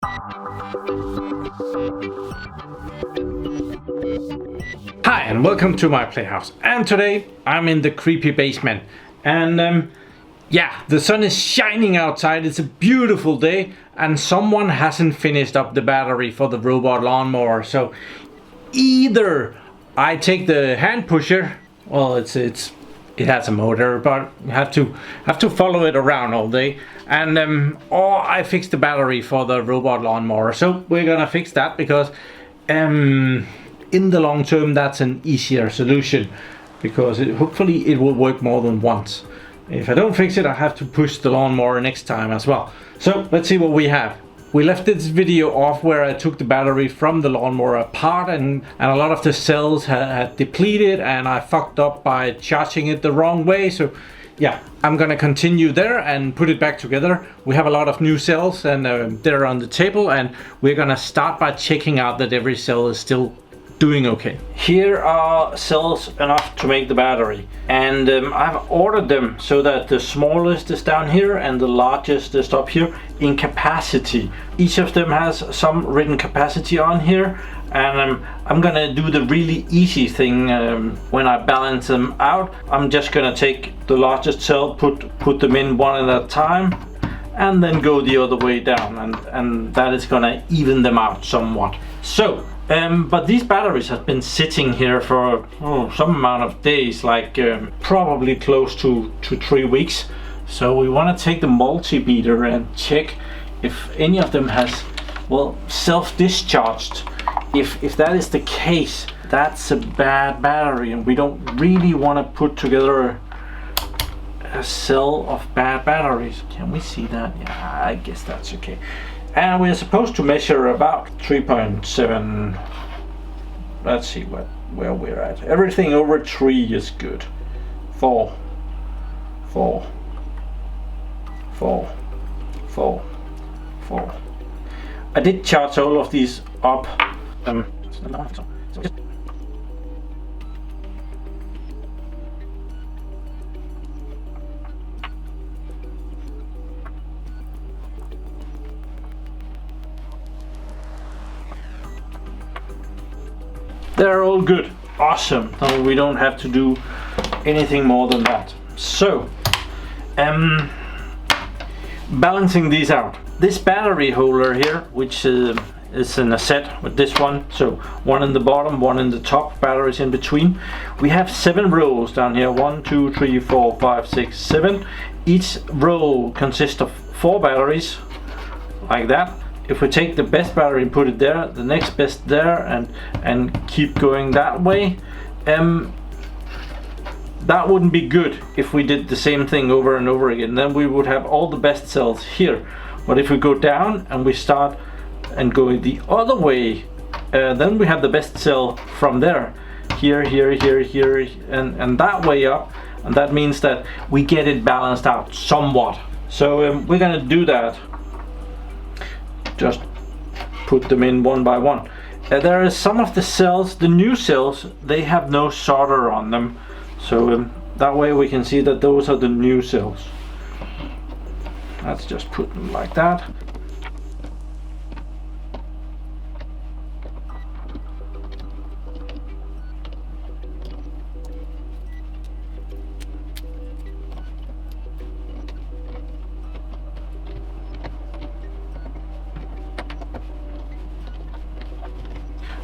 Hi and welcome to my playhouse, and today I'm in the creepy basement, and yeah, the sun is shining outside. It's a beautiful day and someone hasn't finished up the battery for the robot lawnmower. So either I take the hand pusher, well it has a motor, but you have to follow it around all day, and or I fix the battery for the robot lawnmower. So we're gonna fix that because in the long term that's an easier solution, because hopefully it will work more than once. If I don't fix it, I have to push the lawnmower next time as well. So let's see what we have. We left this video off where I took the battery from the lawnmower apart, and a lot of the cells had depleted, and I fucked up by charging it the wrong way. So yeah, I'm gonna continue there and put it back together. We have a lot of new cells, and they're on the table, and we're gonna start by checking out that every cell is still doing okay. Here are cells enough to make the battery, and I've ordered them so that the smallest is down here and the largest is up here in capacity. Each of them has some written capacity on here, and I'm gonna do the really easy thing. When I balance them out, I'm just gonna take the largest cell, put them in one at a time, and then go the other way down, and that is gonna even them out somewhat. So but these batteries have been sitting here for some amount of days, like probably close to 3 weeks. So we want to take the multimeter and check if any of them has, well, self-discharged. If that is the case, that's a bad battery, and we don't really want to put together a cell of bad batteries. Can we see that? Yeah, I guess that's okay. And we're supposed to measure about 3.7. Let's see where we're at. Everything over 3 is good. 4. I did charge all of these up. They're all good. Awesome. No, we don't have to do anything more than that. So, balancing these out. This battery holder here, which is in a set with this one, so one in the bottom, one in the top, batteries in between. We have 7 rows down here. 1, 2, 3, 4, 5, 6, 7. Each row consists of 4 batteries, like that. If we take the best battery and put it there, the next best there, and keep going that way, that wouldn't be good if we did the same thing over and over again. Then we would have all the best cells here. But if we go down and we start and go the other way, then we have the best cell from there, here, and that way up, and that means that we get it balanced out somewhat. So we're gonna do that. Just put them in one by one. There is some of the cells, the new cells, they have no solder on them, so that way we can see that those are the new cells. Let's just put them like that.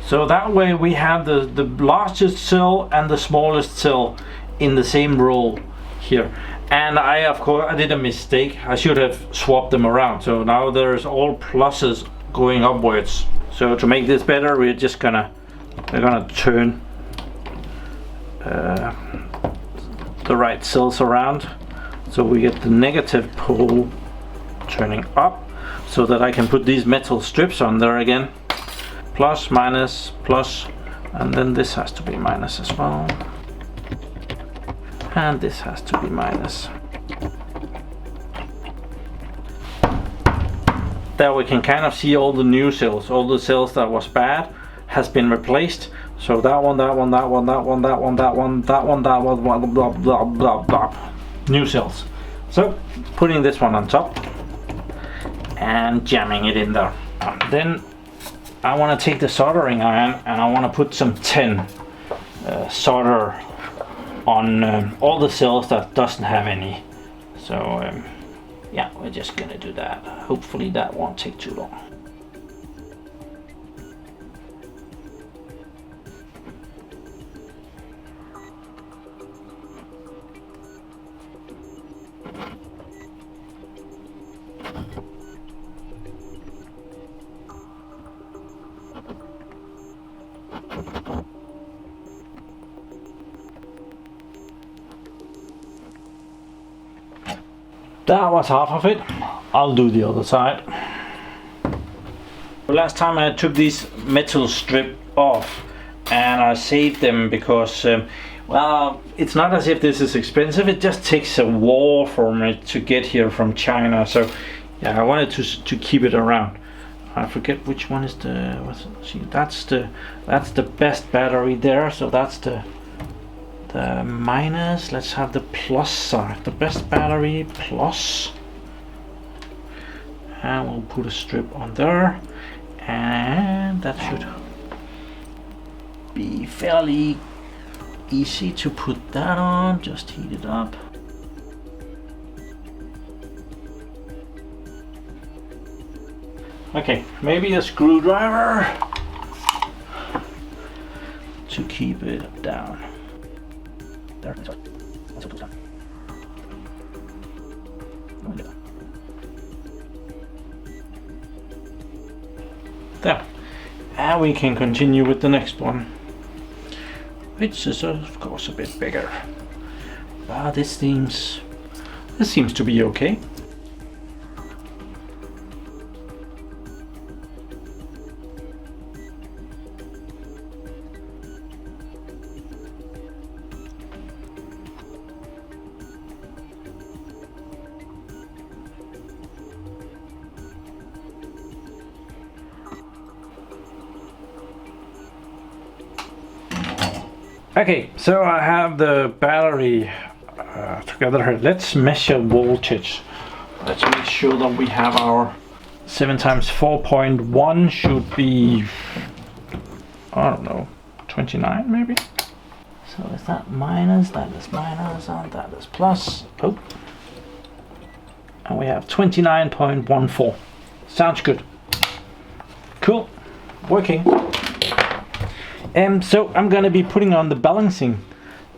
So that way we have the largest cell and the smallest cell in the same row here. And of course I did a mistake. I should have swapped them around. So now there's all pluses going upwards. So to make this better, we're gonna turn the right cells around, so we get the negative pole turning up, so that I can put these metal strips on there again. Plus, minus, plus, and then this has to be minus as well, and this has to be minus. There we can kind of see all the new cells. All the cells that was bad has been replaced. So that one, that one, that one, that one, that one, that one, that one, that one, blah blah blah blah blah. New cells. So putting this one on top and jamming it in there. Then I want to take the soldering iron and I want to put some tin solder on all the cells that doesn't have any. So yeah, we're just gonna do that. Hopefully that won't take too long. That was half of it. I'll do the other side. Last time I took this metal strip off and I saved them because well, it's not as if this is expensive, it just takes a war for me to get here from China. So yeah, I wanted to keep it around. I forget which one is the, see, that's the best battery there, so that's the minus. Let's have the plus side, the best battery plus, and we'll put a strip on there, and that should be fairly easy to put that on. Just heat it up. Okay, maybe a screwdriver to keep it down. There, that's right. Also goes down. There. And we can continue with the next one, which is of course a bit bigger. But this seems to be okay. Okay, so I have the battery together here. Let's measure voltage. Let's make sure that we have our 7 times 4.1 should be, I don't know, 29 maybe. So is that minus, that is minus, and that is plus. Oh, and we have 29.14. Sounds good. Cool, working. So I'm going to be putting on the balancing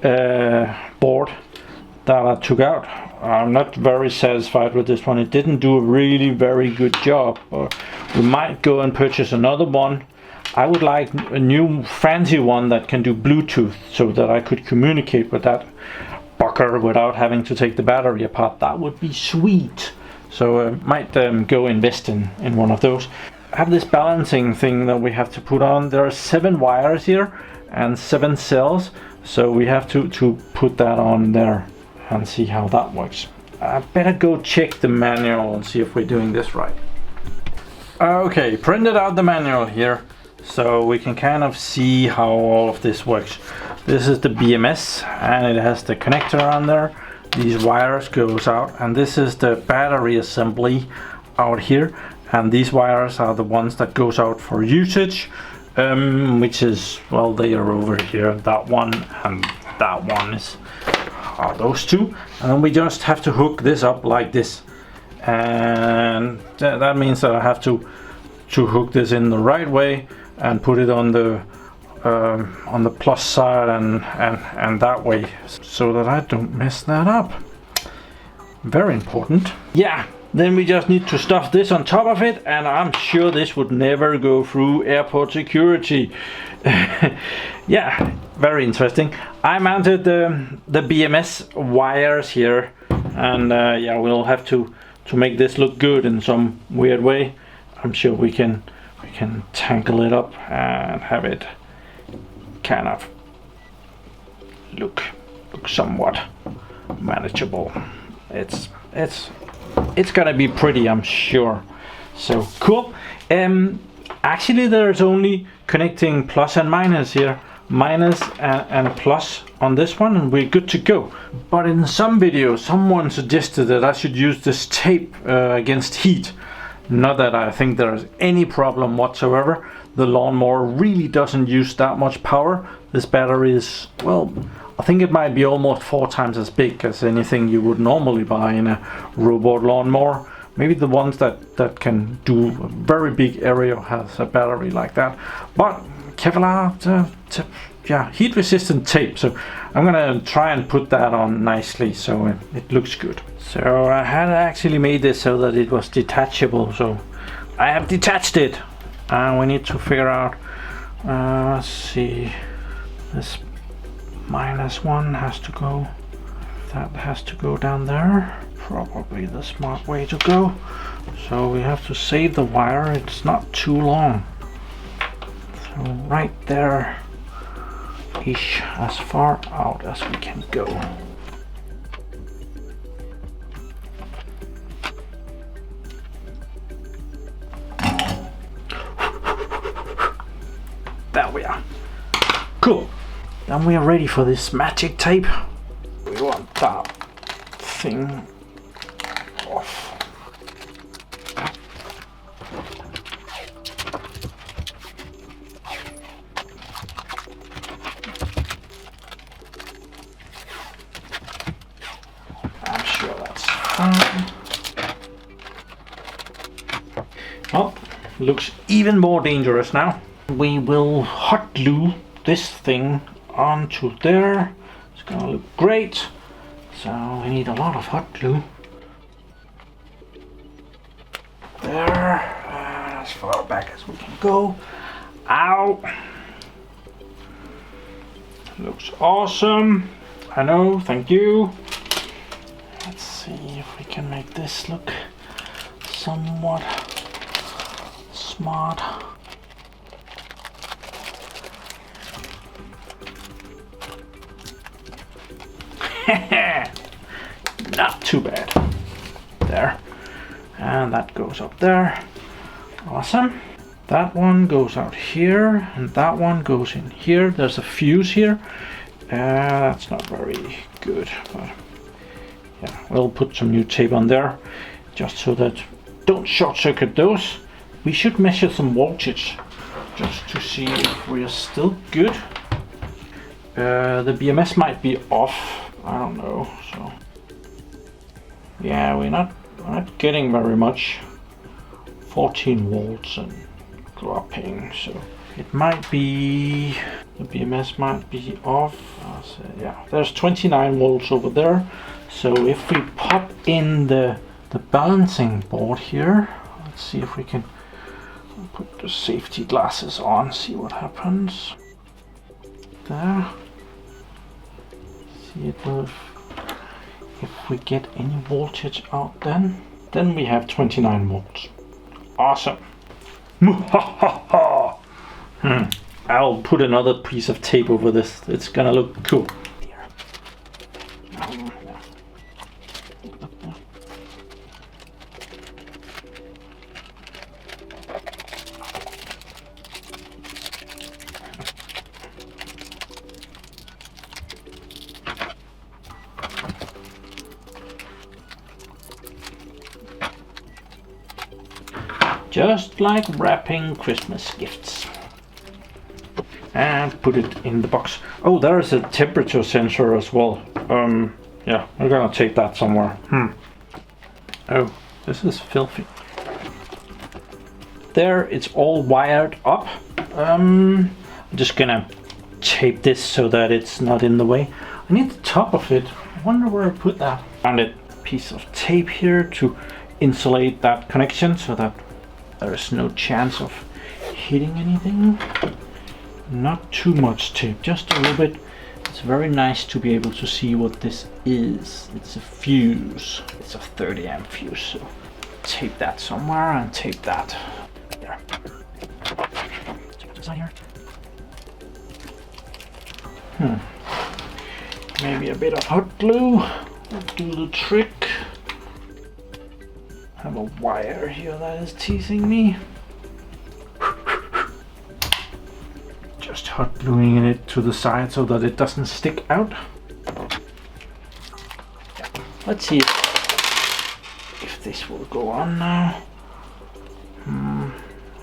board that I took out. I'm not very satisfied with this one. It didn't do a really very good job. We might go and purchase another one. I would like a new fancy one that can do Bluetooth so that I could communicate with that fucker without having to take the battery apart. That would be sweet. So might go invest in one of those. I have this balancing thing that we have to put on. There are 7 wires here and 7 cells, so we have to put that on there and see how that works. I better go check the manual and see if we're doing this right. Okay, printed out the manual here so we can kind of see how all of this works. This is the BMS and it has the connector on there. These wires goes out, and this is the battery assembly out here. And these wires are the ones that goes out for usage, which is, well, they are over here. That one and that one are those two. And then we just have to hook this up like this. And that means that I have to hook this in the right way and put it on the plus side and that way, so that I don't mess that up. Very important. Yeah. Then we just need to stuff this on top of it, and I'm sure this would never go through airport security. Yeah, very interesting. I mounted the BMS wires here, and yeah, we'll have to make this look good in some weird way. I'm sure we can tangle it up and have it kind of look somewhat manageable. It's gonna be pretty, I'm sure. So cool. Actually, there's only connecting plus and minus here, minus and plus on this one, and we're good to go. But in some video, someone suggested that I should use this tape against heat. Not that I think there's any problem whatsoever. The lawnmower really doesn't use that much power. This battery is, well, I think it might be almost 4 times as big as anything you would normally buy in a robot lawnmower. Maybe the ones that can do a very big area has a battery like that. But Kevlar, yeah, heat resistant tape. So I'm gonna try and put that on nicely so it looks good. So I had actually made this so that it was detachable. So I have detached it. We need to figure out, let's see, this -1 has to go, that has to go down there. Probably the smart way to go. So we have to save the wire. It's not too long. So right there ish, as far out as we can go. There we are. Cool. Then we are ready for this magic tape. We want that thing off. I'm sure that's fine. Oh, looks even more dangerous now. We will hot glue this thing onto there. It's gonna look great. So we need a lot of hot glue. There, as far back as we can go. Ow! Looks awesome. I know, thank you. Let's see if we can make this look somewhat smart. Not too bad. There. And that goes up there. Awesome. That one goes out here, and that one goes in here. There's a fuse here. That's not very good, but yeah, we'll put some new tape on there just so that don't short circuit those. We should measure some voltage just to see if we're still good. The BMS might be off. I don't know. So yeah, we're not getting very much. 14 volts and dropping, so it might be the BMS might be off. So yeah, there's 29 volts over there. So if we pop in the balancing board here, let's see if we can put the safety glasses on, see what happens. There. See it will, if we get any voltage out, then we have 29 volts. Awesome. I'll put another piece of tape over this. It's gonna look cool. Just like wrapping Christmas gifts. And put it in the box. Oh, there is a temperature sensor as well. Yeah, we're gonna take that somewhere. Oh, this is filthy. There, it's all wired up. I'm just gonna tape this so that it's not in the way. I need the top of it. I wonder where I put that. Found a piece of tape here to insulate that connection so that there is no chance of hitting anything. Not too much tape, just a little bit. It's very nice to be able to see what this is. It's a fuse. It's a 30 amp fuse. So tape that somewhere and tape that there. Check this out here. Maybe a bit of hot glue will do the trick. Have a wire here that is teasing me. Just hot gluing it to the side so that it doesn't stick out. Let's see if this will go on now.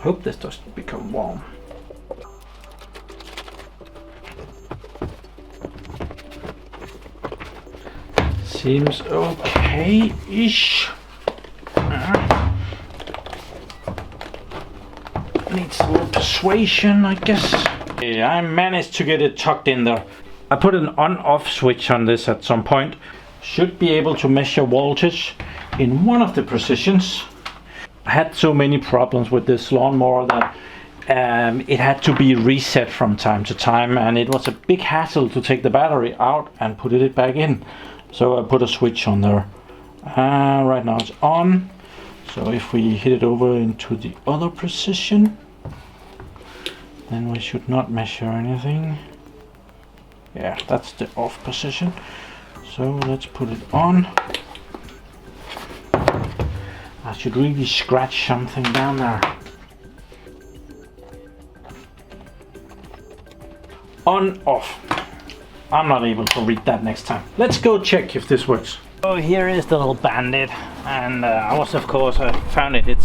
Hope this doesn't become warm. Seems okay-ish. Needs a little persuasion, I guess. Yeah, I managed to get it tucked in there. I put an on-off switch on this at some point. Should be able to measure voltage in one of the positions. I had so many problems with this lawnmower that it had to be reset from time to time, and it was a big hassle to take the battery out and put it back in. So I put a switch on there. Right now it's on. So if we hit it over into the other position, then we should not measure anything. Yeah, that's the off position. So let's put it on. I should really scratch something down there. On, off. I'm not able to read that next time. Let's go check if this works. Oh, here is the little bandit, and I was, of course, found it. It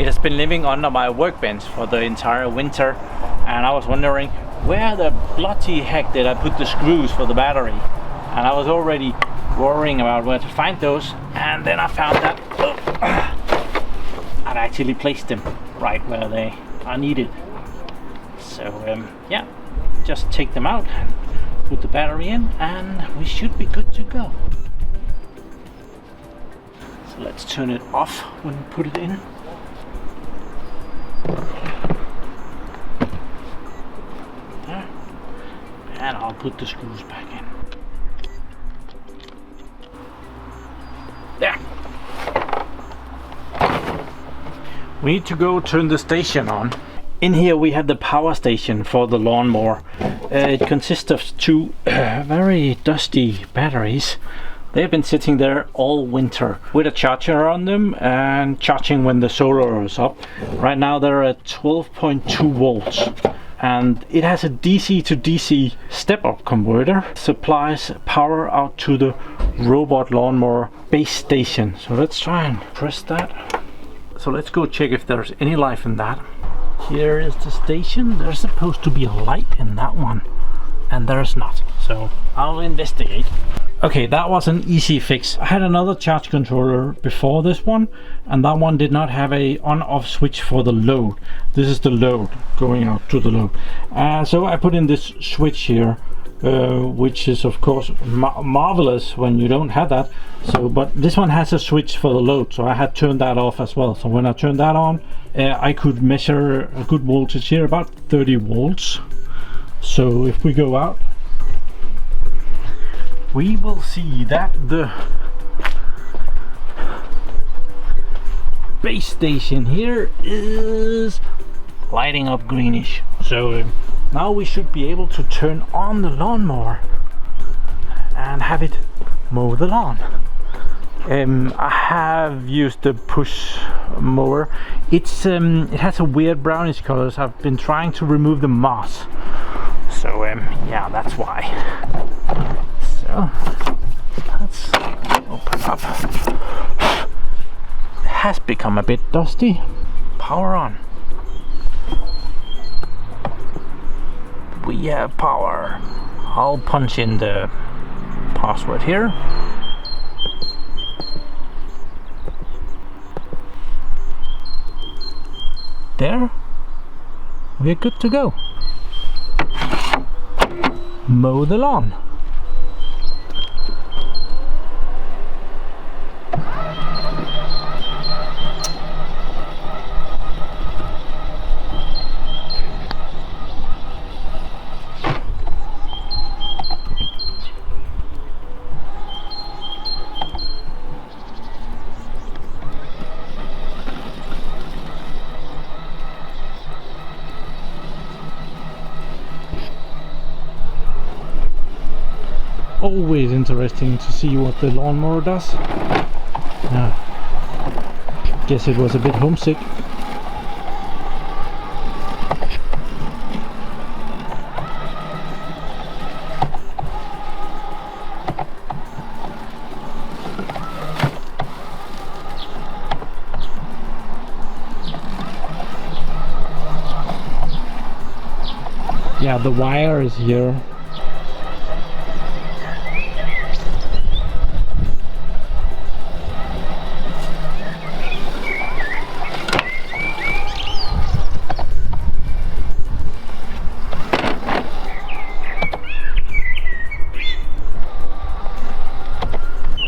has been living under my workbench for the entire winter, and I was wondering where the bloody heck did I put the screws for the battery, and I was already worrying about where to find those, and then I found that I'd actually placed them right where they are needed. So yeah, just take them out, put the battery in, and we should be good to go. So let's turn it off when we put it in. There. And I'll put the screws back in. There. We need to go turn the station on. In here we have the power station for the lawnmower. It consists of two very dusty batteries. They've been sitting there all winter with a charger on them and charging when the solar is up. Right now they're at 12.2 volts. And it has a DC to DC step-up converter. Supplies power out to the Robot Lawn Mower base station. So let's try and press that. So let's go check if there's any life in that. Here is the station. There's supposed to be a light in that one, and there's not. So I'll investigate. Okay, that was an easy fix. I had another charge controller before this one, and that one did not have a on-off switch for the load. This is the load going out to the load. So I put in this switch here, which is of course marvelous when you don't have that. So, but this one has a switch for the load, so I had turned that off as well. So when I turned that on, I could measure a good voltage here, about 30 volts. So if we go out, we will see that the base station here is lighting up greenish. So now we should be able to turn on the lawnmower and have it mow the lawn. I have used the push mower. It has a weird brownish color, so I've been trying to remove the moss. So yeah, that's why. So let's open up. It has become a bit dusty. Power on. We have power. I'll punch in the password here. There, we're good to go. Mow the lawn. Always interesting to see what the lawnmower does. Guess it was a bit homesick. Yeah, the wire is here.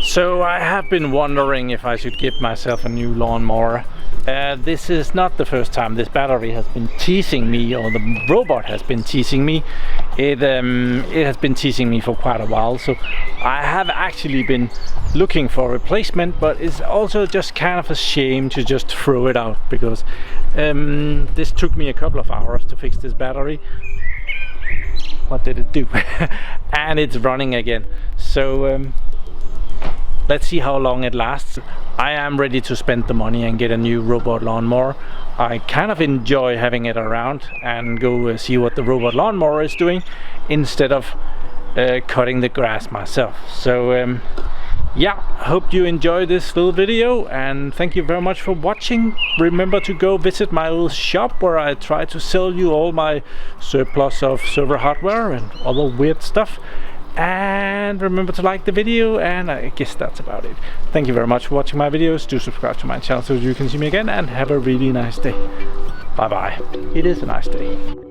So I have been wondering if I should give myself a new lawnmower. This is not the first time this battery has been teasing me, or the robot has been teasing me. It has been teasing me for quite a while, so I have actually been looking for a replacement, but it's also just kind of a shame to just throw it out, because this took me a couple of hours to fix this battery. What did it do? And it's running again. So let's see how long it lasts. I am ready to spend the money and get a new robot lawnmower. I kind of enjoy having it around and go see what the robot lawnmower is doing instead of cutting the grass myself. So yeah, hope you enjoyed this little video, and thank you very much for watching. Remember to go visit my little shop where I try to sell you all my surplus of server hardware and other weird stuff. And remember to like the video, and I guess that's about it. Thank you very much for watching my videos. Do subscribe to my channel so you can see me again, and have a really nice day. Bye bye. It is a nice day.